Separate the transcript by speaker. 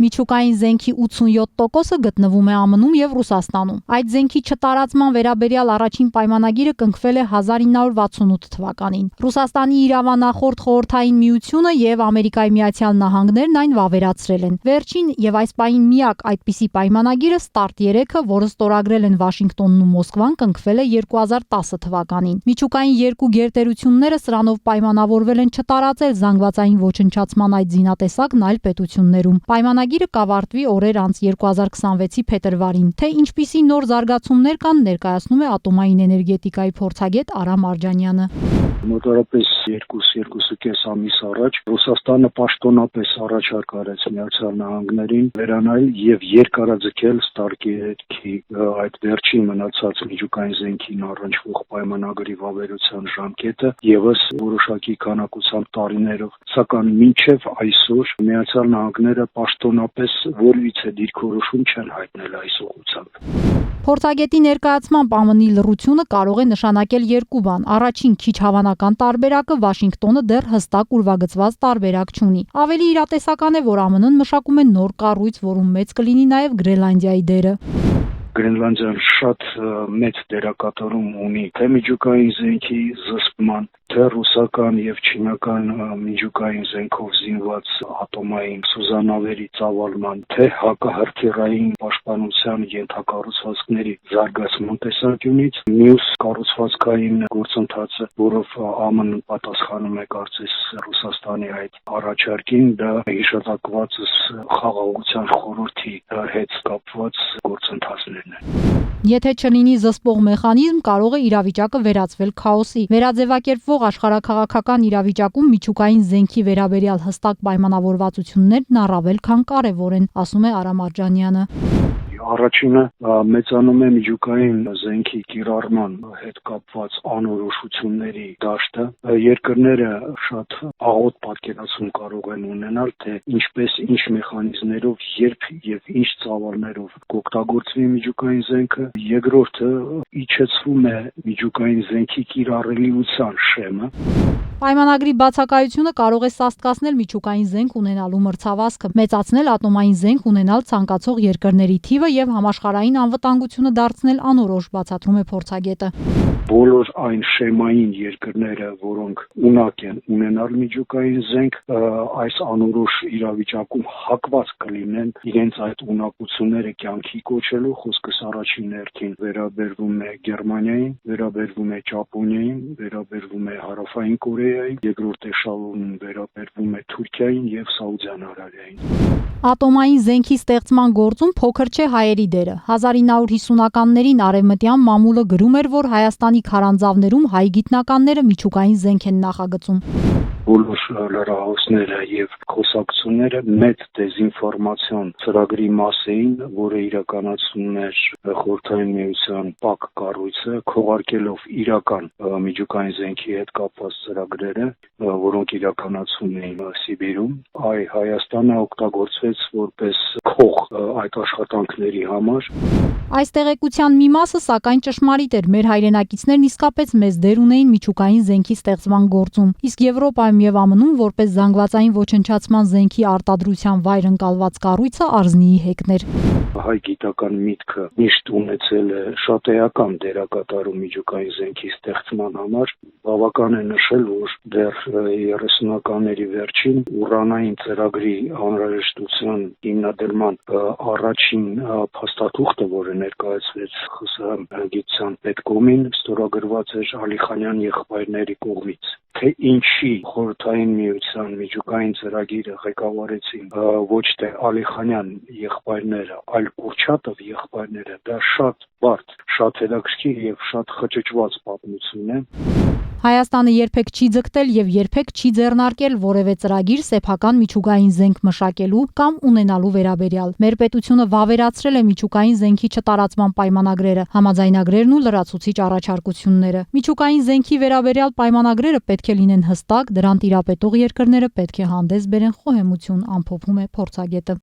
Speaker 1: Միջուկային զենքի 87%-ը գտնվում է ԱՄՆ-ում և Ռուսաստանում։ Այդ զենքի չտարածման վերաբերյալ առաջին պայմանագիրը կնքվել է 1968 թվականին։ Ռուսաստանի իրավանախորդ Խորհրդային Միությունը և Ամերիկայի Միացյալ Նահանգներն այն վավերացրել են։ Վերջին և այս պահին միակ այդպիսի պայմանագիրը START 3-ը, որը ստորագրել են Վաշինգտոնն ու Մոսկվան, կնքվել է 2010 թվականին։ Միջուկային երկու գերտերությունները սրանով պայմանավորվել են չտարածել զանգվածային ոչնչացման այդ զինատեսակն այլ պետություններում։ Պայմանագիրը կավարտվի օրեր անց 2026-ի փետրվարին։ Թե ինչպիսի նոր զարգացումներ կան, ներկայացնում է ատոմային էներգետիկայի փորձագետ Արամ Արջանյանը։
Speaker 2: Մոտավորապես 2-2.5 ամիս առաջ Ռուսաստանը պաշտոնապես առաջարկ արեց Միացյալ Նահանգներին վերանայել եւ երկարաձգել START 3-ի այդ վերջին մնացած միջուկային զենքին առնչվող պայմանագրի վավերության ժամկետը եւս որոշակի քանակությամբ տարիներով, սակայն մինչեւ այսօր Միացյալ Նահանգները պաշտոնապես որևիցե դիրքորոշում չեն հայտնել այս ուղղությամբ։
Speaker 1: Փորձագետի ներկայացմամբ ԱՄՆ-ի լռությունը կարող է նշանակել երկու բան։ Առաջին, քիչ հավանական տարբերակը Վաշինգտոնը դեռ հստակ ուրվագծված տարբերակ չունի։ Ավելի իրատեսական է, որ ԱՄՆ-ն մշակում է նոր կառույց, որում մեծ կլինի նաև Գրենլանդիայի դերը։
Speaker 2: Գրենլանդիան շատ մեծ դերակատարում ունի թե միջուկային զենքի զսպման, թե ռուսական եւ չինական միջուկային զենքով զինված ատոմային սուզանավերի ծավալման, թե հակահրթիռային պաշտպանության ենթակառուցվածքների զարգացման տեսանկյունից։ Մյուս կառուցվածքային գործընթացը, որով ԱՄՆ-ն պատասխանում է կարծես Ռուսաստանի այդ առաջարկին, դա հիշատակվածս Խաղաղության խորհրդի հետ կապված գործընթացներն են։
Speaker 1: Եթե չլինի զսպող մեխանիզմ, կարող է իրավիճակը վերածվել քաոսի։ Վերաձևակերպվող աշխարհաքաղաքական իրավիճակում միջուկային զենքի վերաբերյալ հստակ պայմանավորվածություններն առավել քան կարևոր են, ասում է Արամ Արջանյանը։
Speaker 2: Առաջինը մեծանում է միջուկային զենքի կիրառման հետ կապված անորոշությունների դաշտը։ Երկրները շատ աղոտ պատկերացում կարող են ունենալ, թե ինչպես, ինչ մեխանիզմներով, երբ եւ ինչ ծավալներով կօգտագործվի միջուկային զենքը։ Երկրորդը իջեցվում է միջուկային զենքի կիրառելիության շեմը։
Speaker 1: Պայմանագրի բացակայությունը կարող է սաստկացնել միջուկային զենք ունենալու մրցավազքը, մեծացնել ատոմային զենք ունենալ ցանկացող երկրների թիվը եւ համաշխարհային անվտանգությունը դարձնել անորոշ, բացատրում է փորձագետը։
Speaker 2: Բոլոր այն շեմային երկրները, որոնք ունակ են ունենալ միջուկային զենք, այս անորոշ իրավիճակում հակված կլինեն իրենց այդ ունակությունները կյանքի կոչելու։ Խոսքս առաջին հերթին վերաբերվում է Գերմանիային, վերաբերվում է Ճապոնիային, վերաբերվում է Հարավային Կորեային, երկրորդ էշալոնում վերաբերվում է Թուրքիային եւ Սաուդյան Արաբիային։
Speaker 1: Ատոմային զենքի ստեղծման գործում փոքր չէ հայերի դերը։ 1950-ականներին արևմտյան մամուլը գրում էր, որ Հայաստանի քարանձավներում հայ գիտնականները միջուկային զենք են նախագծում։
Speaker 2: Բոլոր լրահոսները եւ խոսակցությունները մեծ դեզինֆորմացիոն ծրագրի մաս էին, որը իրականացնում էր Խորհրդային Միության ՊԱԿ կառույցը, քողարկելով իրական միջուկային զենքի հետ կապված ծրագրերը, որոնք իրականացում էին Սիբիրում։ Հայաստանը օգտագործվեց որպես քող այդ աշխատանքների համար։
Speaker 1: Այս տեղեկության մի մասը սակայն ճշմարիտ էր։ Մեր հայրենակիցներն իսկապես մեծ դեր ունեին միջուկային զենքի ստեղծման գործում, իսկ Եվրոպայում եւ ԱՄՆ-ում որպես զանգվածային ոչնչացման զենքի արտադրության վայր ընկալված կառույցը Արզնիի հեքն էր։
Speaker 2: Հայ գիտական միտքը միշտ ունեցել է շատ էական դերակատարում միջուկային զենքի ստեղծման համար։ Բավական է նշել, որ դեռ 30-ականների վերջին ուրանային ծրագրի անհրաժեշտության հիմնադրման առաջին փաստաթուղթը, որը ներկայացվեց ԽՍՀՄ գիտության պետկոմին, ստորագրված էր Ալիխանյան եղբայրների կողմից։ Թե ինչի Խորհրդային Միության միջուկային ծրագիրը ղեկավարեցին ոչ թե Ալիխանյան եղբայրները, այլ Կուրչատով եղբայրները, դա շատ բարդ, շատ հետաքրքիր եւ շատ խճճված պատմություն է։
Speaker 1: Հայաստանը երբեք չի ձգտել եւ երբեք չի ձեռնարկել որևէ ծրագիր սեփական միջուկային զենք մշակելու կամ ունենալու վերաբերյալ։ Մեր պետությունը վավերացրել է միջուկային զենքի չտարածման պայմանագրերը, համաձայնագրերն ու լրացուցիչ առաջարկությունները։ Միջուկային զենքի վերաբերյալ պայմանագրերը պետք է լինեն հստակ, դրան տիրապետող երկրները պետք է հանդես բերեն խոհեմություն, ամփոփում է փորձագետը։